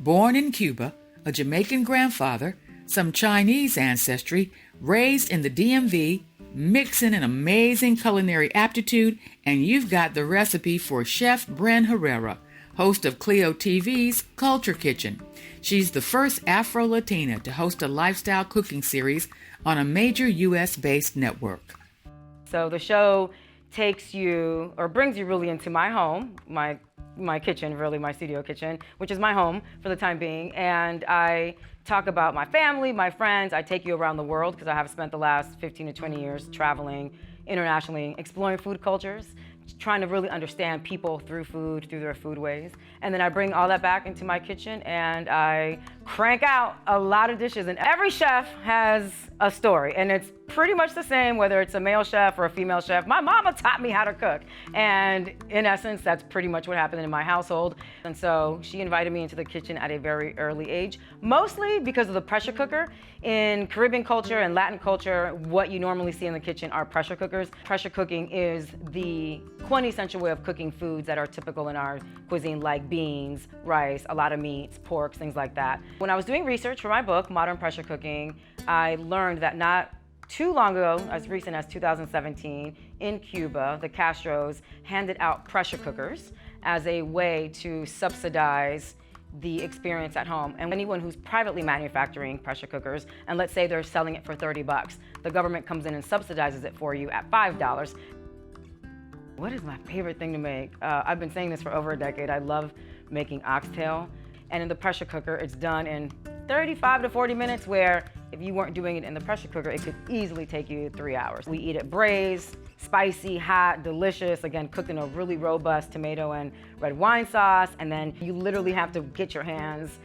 Born in Cuba, a Jamaican grandfather, some Chinese ancestry, raised in the DMV, mixing an amazing culinary aptitude, and you've got the recipe for Chef Bren Herrera, host of Clio TV's Culture Kitchen. She's the first Afro-Latina to host a lifestyle cooking series on a major U.S.-based network. So the show takes you, or brings you really into my home, my kitchen, really my studio kitchen, which is my home for the time being. And I talk about my family, my friends. I take you around the world because I have spent the last 15 to 20 years traveling internationally, exploring food cultures, trying to really understand people through food, through their food ways. And then I bring all that back into my kitchen and I crank out a lot of dishes. And every chef has a story, and it's pretty much the same, whether it's a male chef or a female chef. My mama taught me how to cook. And in essence, that's pretty much what happened in my household. And so she invited me into the kitchen at a very early age, mostly because of the pressure cooker. In Caribbean culture and Latin culture, what you normally see in the kitchen are pressure cookers. Pressure cooking is the quintessential way of cooking foods that are typical in our cuisine, like beans, rice, a lot of meats, porks, things like that. When I was doing research for my book, Modern Pressure Cooking, I learned that not too long ago, as recent as 2017, in Cuba, the Castros handed out pressure cookers as a way to subsidize the experience at home. And anyone who's privately manufacturing pressure cookers, and let's say they're selling it for 30 bucks, the government comes in and subsidizes it for you at $5. What is my favorite thing to make? I've been saying this for over a decade. I love making oxtail. And in the pressure cooker, it's done in 35 to 40 minutes, where if you weren't doing it in the pressure cooker, it could easily take you 3 hours. We eat it braised, spicy, hot, delicious, again, cooked in a really robust tomato and red wine sauce, and then you literally have to get your hands,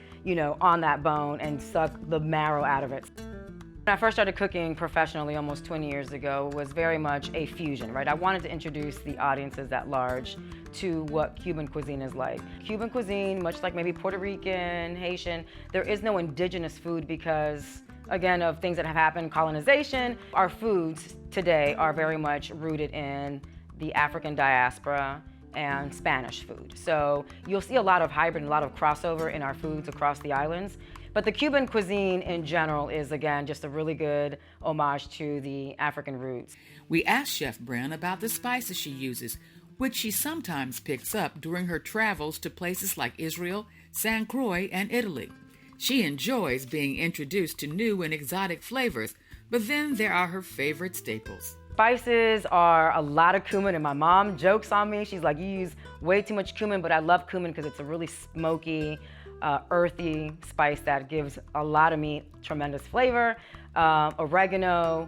on that bone and suck the marrow out of it. When I first started cooking professionally almost 20 years ago, was very much a fusion, right? I wanted to introduce the audiences at large to what Cuban cuisine is like. Cuban cuisine, much like maybe Puerto Rican, Haitian, there is no indigenous food because, again, of things that have happened, colonization. Our foods today are very much rooted in the African diaspora and Spanish food. So you'll see a lot of hybrid and a lot of crossover in our foods across the islands. But the Cuban cuisine in general is, again, just a really good homage to the African roots. We asked Chef Bren about the spices she uses, which she sometimes picks up during her travels to places like Israel, St. Croix, and Italy. She enjoys being introduced to new and exotic flavors, but then there are her favorite staples. Spices are a lot of cumin, and my mom jokes on me. She's like, you use way too much cumin, but I love cumin because it's a really smoky, earthy spice that gives a lot of meat tremendous flavor. Oregano,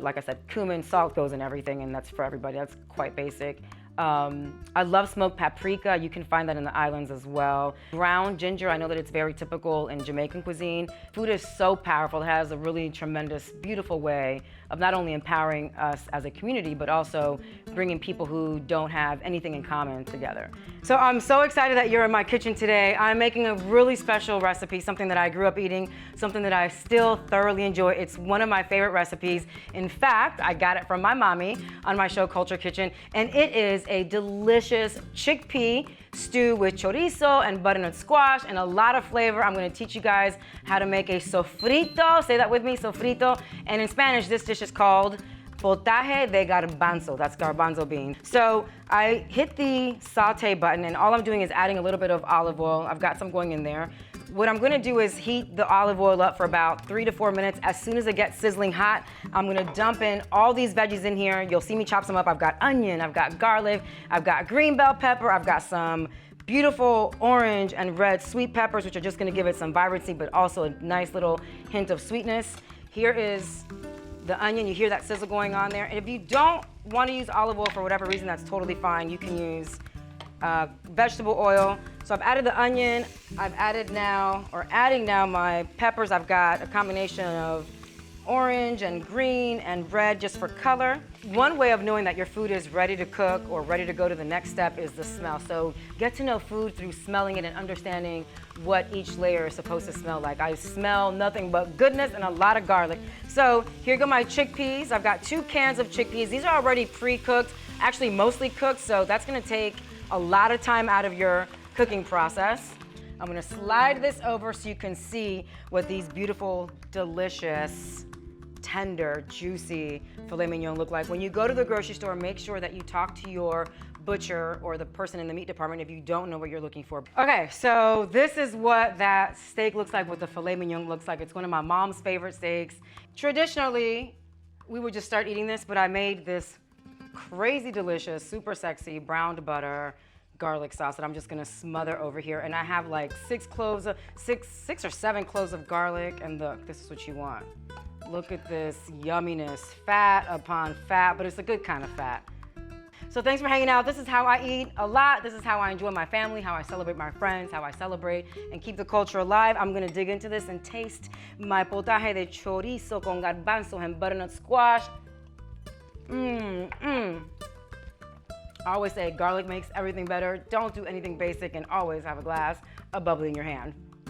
like I said, cumin, salt goes in everything, and that's for everybody. That's quite basic. I love smoked paprika. You can find that in the islands as well. Ground ginger, I know that it's very typical in Jamaican cuisine. Food is so powerful. It has a really tremendous, beautiful way of not only empowering us as a community, but also bringing people who don't have anything in common together. So I'm so excited that you're in my kitchen today. I'm making a really special recipe, something that I grew up eating, something that I still thoroughly enjoy. It's one of my favorite recipes. In fact, I got it from my mommy on my show, Culture Kitchen, and it is a delicious chickpea stew with chorizo and butternut squash and a lot of flavor. I'm gonna teach you guys how to make a sofrito. Say that with me, sofrito. And in Spanish, this dish is called potaje de garbanzo. That's garbanzo bean. So I hit the saute button, and all I'm doing is adding a little bit of olive oil. I've got some going in there. What I'm gonna do is heat the olive oil up for about 3 to 4 minutes. As soon as it gets sizzling hot, I'm gonna dump in all these veggies in here. You'll see me chop some up. I've got onion, I've got garlic, I've got green bell pepper, I've got some beautiful orange and red sweet peppers, which are just gonna give it some vibrancy, but also a nice little hint of sweetness. Here is the onion. You hear that sizzle going on there. And if you don't wanna use olive oil for whatever reason, that's totally fine. You can use vegetable oil. So I've added the onion. I've added now, or adding now, my peppers. I've got a combination of orange and green and red just for color. One way of knowing that your food is ready to cook or ready to go to the next step is the smell. So get to know food through smelling it and understanding what each layer is supposed to smell like. I smell nothing but goodness and a lot of garlic. So here go my chickpeas. I've got 2 cans of chickpeas. These are already pre-cooked, actually mostly cooked, so that's gonna take a lot of time out of your cooking process. I'm gonna slide this over so you can see what these beautiful, delicious, tender, juicy filet mignon look like. When you go to the grocery store, make sure that you talk to your butcher or the person in the meat department if you don't know what you're looking for. Okay, so this is what that steak looks like, what the filet mignon looks like. It's one of my mom's favorite steaks. Traditionally, we would just start eating this, but I made this crazy delicious, super sexy browned butter garlic sauce that I'm just gonna smother over here. And I have like six or seven cloves of garlic. And look, this is what you want. Look at this yumminess, fat upon fat, but it's a good kind of fat. So thanks for hanging out. This is how I eat a lot. This is how I enjoy my family, how I celebrate my friends, how I celebrate and keep the culture alive. I'm gonna dig into this and taste my potaje de chorizo con garbanzos and butternut squash. I always say garlic makes everything better. Don't do anything basic and always have a glass of bubbly in your hand.